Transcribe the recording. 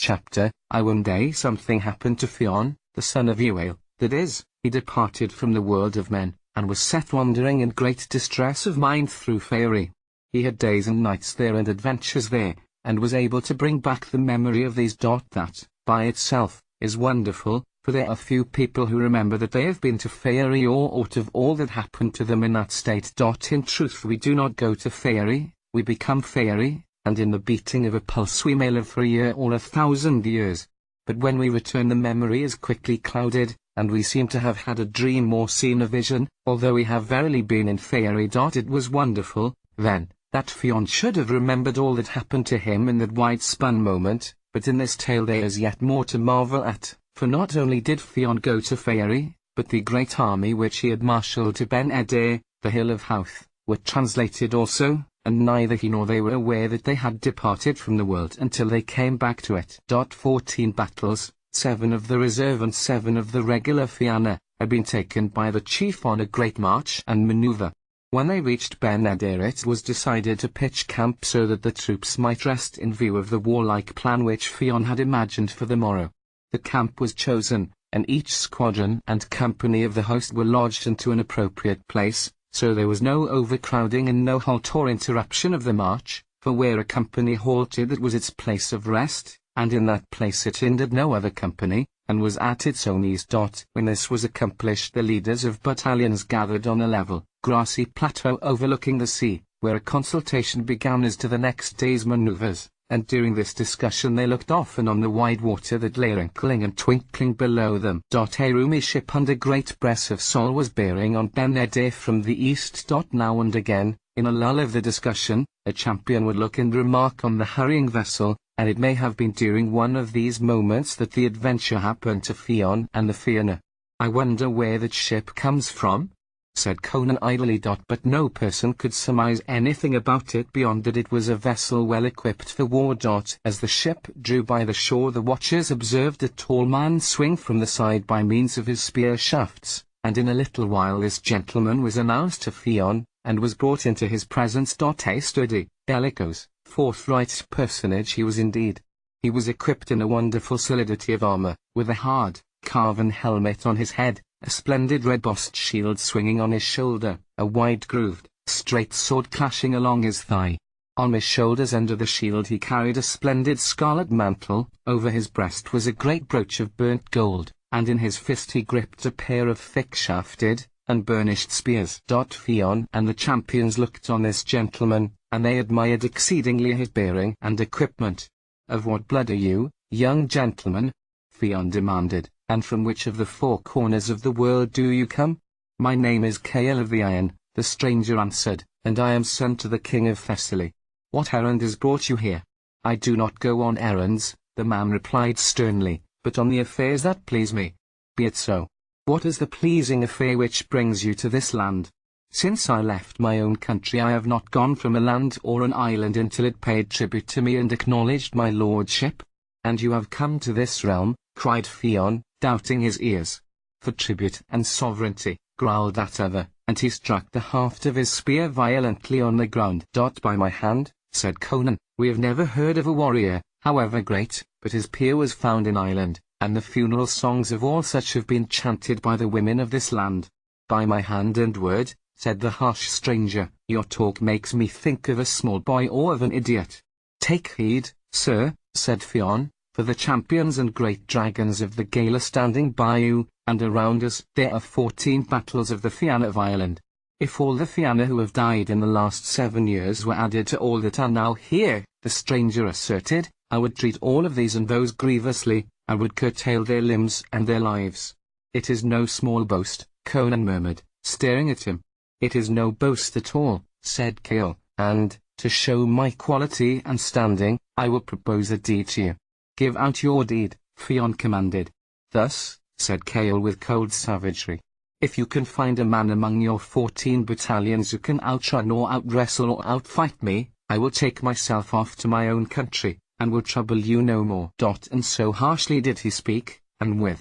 chapter. One day something happened to Fionn, the son of Ewell, that is, he departed from the world of men, and was set wandering in great distress of mind through Faerie. He had days and nights there and adventures there, and was able to bring back the memory of these. That, by itself, is wonderful, for there are few people who remember that they have been to Faerie or aught of all that happened to them in that state. In truth we do not go to Faerie, we become Faerie, and in the beating of a pulse we may live for a year or 1,000 years. But when we return the memory is quickly clouded, and we seem to have had a dream or seen a vision, although we have verily been in Faerie. It was wonderful, then, that Fionn should have remembered all that happened to him in that wide-spun moment, but in this tale there is yet more to marvel at, for not only did Fionn go to Faerie, but the great army which he had marshalled to Ben Eder, the hill of Howth, were translated also, and neither he nor they were aware that they had departed from the world until they came back to it. 14 battles, 7 of the reserve and 7 of the regular Fianna, had been taken by the chief on a great march and manoeuvre. When they reached Ben Eder it was decided to pitch camp so that the troops might rest in view of the warlike plan which Fionn had imagined for the morrow. The camp was chosen, and each squadron and company of the host were lodged into an appropriate place, so there was no overcrowding and no halt or interruption of the march, for where a company halted that was its place of rest, and in that place it hindered no other company, and was at its own ease. When this was accomplished the leaders of battalions gathered on a level, grassy plateau overlooking the sea, where a consultation began as to the next day's manoeuvres, and during this discussion they looked often on the wide water that lay wrinkling and twinkling below them. A roomy ship under great breast of Sol was bearing on Ben Eder from the east. Now and again, in a lull of the discussion, a champion would look and remark on the hurrying vessel, and it may have been during one of these moments that the adventure happened to Fionn and the Fianna. "I wonder where that ship comes from?" said Conan idly. But no person could surmise anything about it beyond that it was a vessel well equipped for war. As the ship drew by the shore the watchers observed a tall man swing from the side by means of his spear shafts, and in a little while this gentleman was announced to Fionn, and was brought into his presence. A sturdy, bellicose, forthright personage he was indeed. He was equipped in a wonderful solidity of armor, with a hard, carven helmet on his head, a splendid red-bossed shield swinging on his shoulder, a wide-grooved, straight sword clashing along his thigh. On his shoulders under the shield he carried a splendid scarlet mantle, over his breast was a great brooch of burnt gold, and in his fist he gripped a pair of thick-shafted and burnished spears. Fionn and the champions looked on this gentleman, and they admired exceedingly his bearing and equipment. "Of what blood are you, young gentleman?" Fionn demanded. "And from which of the 4 corners of the world do you come?" "My name is Cael of the Iron," the stranger answered, "and I am son to the king of Thessaly." "What errand has brought you here?" "I do not go on errands," the man replied sternly, "but on the affairs that please me." "Be it so. What is the pleasing affair which brings you to this land?" "Since I left my own country I have not gone from a land or an island until it paid tribute to me and acknowledged my lordship." "And you have come to this realm," cried Fionn, doubting his ears. "For tribute and sovereignty," growled that other, and he struck the haft of his spear violently on the ground. "By my hand," said Conan, "we have never heard of a warrior, however great, but his peer was found in Ireland, and the funeral songs of all such have been chanted by the women of this land." "By my hand and word," said the harsh stranger, "your talk makes me think of a small boy or of an idiot." "Take heed, sir," said Fionn, "for the champions and great dragons of the Gael are standing by you, and around us there are 14 battles of the Fianna of Ireland. If all the Fianna who have died in the last 7 years were added to all that are now here," the stranger asserted, "I would treat all of these and those grievously, I would curtail their limbs and their lives." "It is no small boast," Conan murmured, staring at him. "It is no boast at all," said Cael, "and, to show my quality and standing, I will propose a deed to you." "Give out your deed," Fionn commanded. "Thus," said Cael with cold savagery, "if you can find a man among your 14 battalions who can outrun or outwrestle or outfight me, I will take myself off to my own country, and will trouble you no more." And so harshly did he speak, and with